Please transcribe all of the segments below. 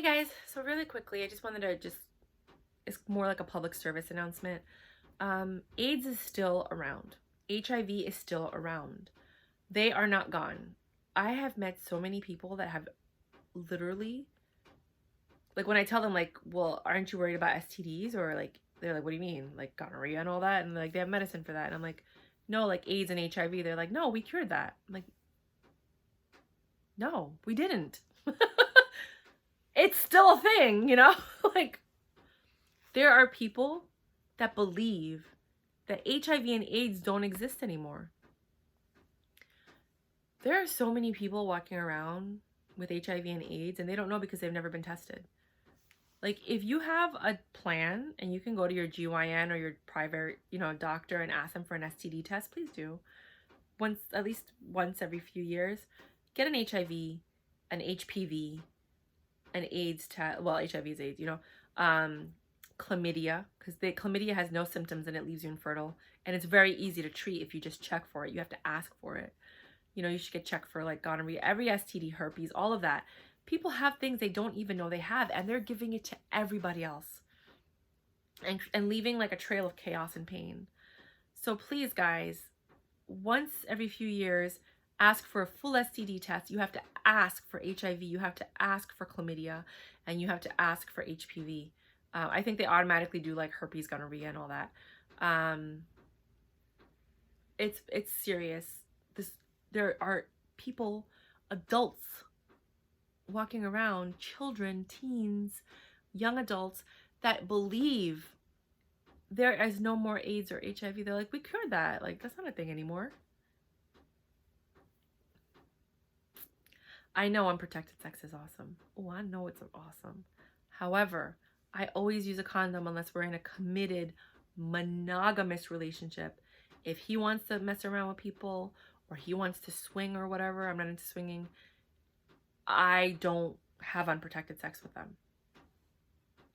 Hey guys, so really quickly, I just wanted to it's more like a public service announcement. AIDS is still around. HIV is still around. They are not gone. I have met so many people that have literally, like when I tell them like, well, aren't you worried about STDs? Or like, they're like, what do you mean? Like gonorrhea and all that? And like, they have medicine for that. And I'm like, no, like AIDS and HIV. They're like, no, we cured that. I'm like, no, we didn't. It's still a thing, you know? Like, there are people that believe that HIV and AIDS don't exist anymore. There are so many people walking around with HIV and AIDS and they don't know because they've never been tested. Like, if you have a plan and you can go to your GYN or your private, doctor and ask them for an STD test, please do. At least once every few years, get an HIV, an HPV, an AIDS test. Well, HIV is AIDS, chlamydia, because the chlamydia has no symptoms and it leaves you infertile, and it's very easy to treat if you just check for it. You have to ask for it. You should get checked for like gonorrhea, every STD, herpes, all of that. People have things they don't even know they have, and they're giving it to everybody else, and leaving like a trail of chaos and pain. So please, guys, once every few years, ask for a full STD test. You have to ask for HIV, you have to ask for chlamydia, and you have to ask for HPV. I think they automatically do like herpes, gonorrhea, and all that. It's serious. There are people, adults, walking around, children, teens, young adults, that believe there is no more AIDS or HIV. They're like, we cured that. Like, that's not a thing anymore. I know unprotected sex is awesome. Oh, I know it's awesome. However, I always use a condom unless we're in a committed, monogamous relationship. If he wants to mess around with people or he wants to swing or whatever, I'm not into swinging, I don't have unprotected sex with them.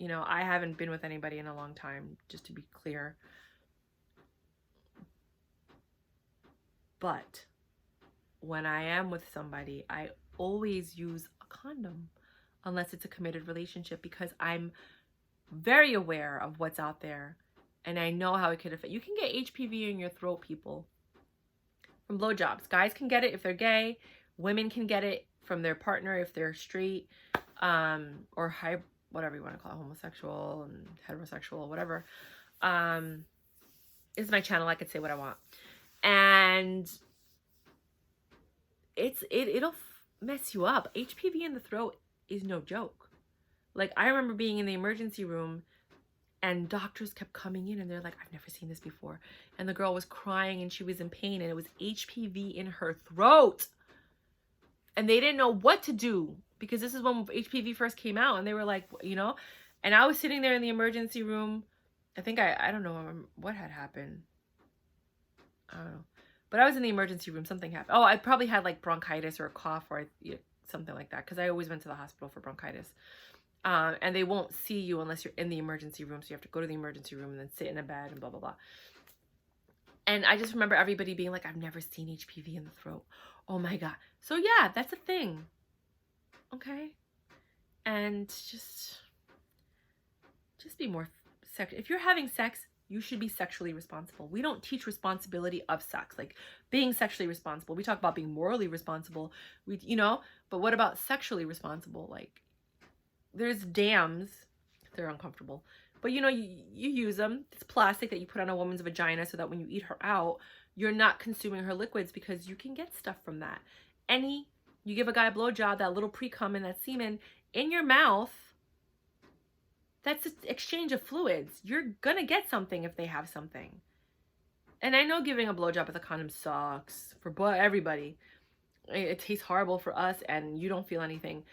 I haven't been with anybody in a long time, just to be clear. But when I am with somebody, I always use a condom unless it's a committed relationship, because I'm very aware of what's out there and I know how it could affect. You can get HPV in your throat, people, from blowjobs. Guys can get it if they're gay. Women can get it from their partner if they're straight, or whatever you want to call it, homosexual and heterosexual, whatever. This is my channel. I could say what I want. And it'll mess you up. HPV in the throat is no joke. Like, I remember being in the emergency room and doctors kept coming in and they're like, I've never seen this before. And the girl was crying and she was in pain and it was HPV in her throat. And they didn't know what to do, because this is when HPV first came out, and they were like, and I was sitting there in the emergency room. I think I don't know what had happened. I don't know. But I was in the emergency room. Something happened. Oh, I probably had like bronchitis or a cough or something like that, because I always went to the hospital for bronchitis. And they won't see you unless you're in the emergency room. So you have to go to the emergency room and then sit in a bed and blah, blah, blah. And I just remember everybody being like, I've never seen HPV in the throat. Oh my God. So yeah, that's a thing. Okay. And just be more if you're having sex, you should be sexually responsible. We don't teach responsibility of sex, like being sexually responsible. We talk about being morally responsible. But what about sexually responsible? Like, there's dams, they're uncomfortable, but you use them. It's plastic that you put on a woman's vagina so that when you eat her out, you're not consuming her liquids, because you can get stuff from that. You give a guy a blowjob, that little pre-cum and that semen in your mouth, that's an exchange of fluids. You're gonna get something if they have something. And I know giving a blowjob with a condom sucks for everybody. It tastes horrible for us and you don't feel anything.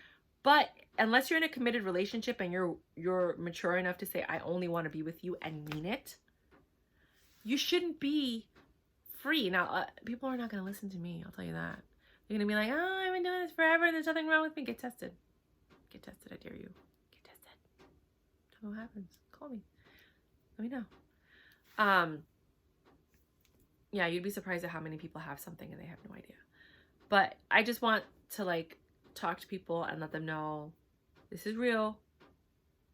But unless you're in a committed relationship and you're mature enough to say, I only want to be with you, and mean it, you shouldn't be free. Now, people are not going to listen to me. I'll tell you that. They're going to be like, oh, I've been doing this forever. There's nothing wrong with me. Get tested. Get tested. I dare you. Get tested. Tell me what happens. Call me. Let me know. Yeah, you'd be surprised at how many people have something and they have no idea. But I just want to talk to people and let them know This is real.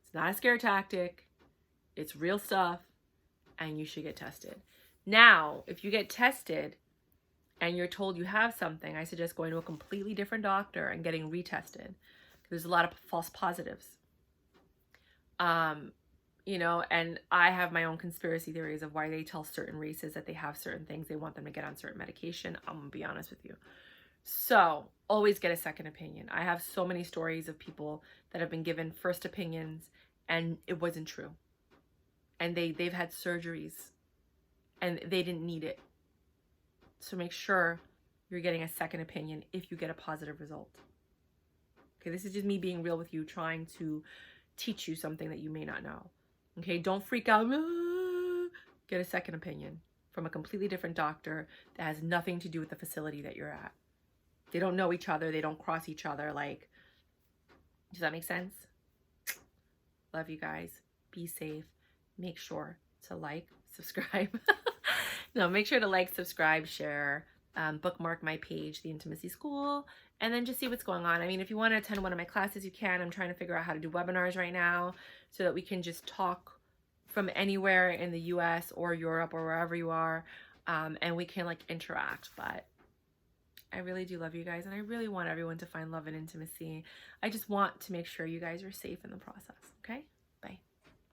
It's not a scare tactic. It's real stuff, and you should get tested. Now, if you get tested and you're told you have something, I suggest going to a completely different doctor and getting retested. There's a lot of false positives. You know, and I have my own conspiracy theories of why they tell certain races that they have certain things. They want them to get on certain medication. I'm gonna be honest with you. So always get a second opinion. I have so many stories of people that have been given first opinions and it wasn't true. And they've had surgeries and they didn't need it. So make sure you're getting a second opinion if you get a positive result. Okay, this is just me being real with you, trying to teach you something that you may not know. Okay, don't freak out. Get a second opinion from a completely different doctor that has nothing to do with the facility that you're at. They don't know each other. They don't cross each other. Like, does that make sense? Love you guys. Be safe. Make sure to like, subscribe. No, make sure to like, subscribe, share, bookmark my page, The Intimacy School, and then just see what's going on. I mean, if you want to attend one of my classes, you can. I'm trying to figure out how to do webinars right now so that we can just talk from anywhere in the US or Europe or wherever you are, and we can like interact. But I really do love you guys, and I really want everyone to find love and intimacy. I just want to make sure you guys are safe in the process, okay?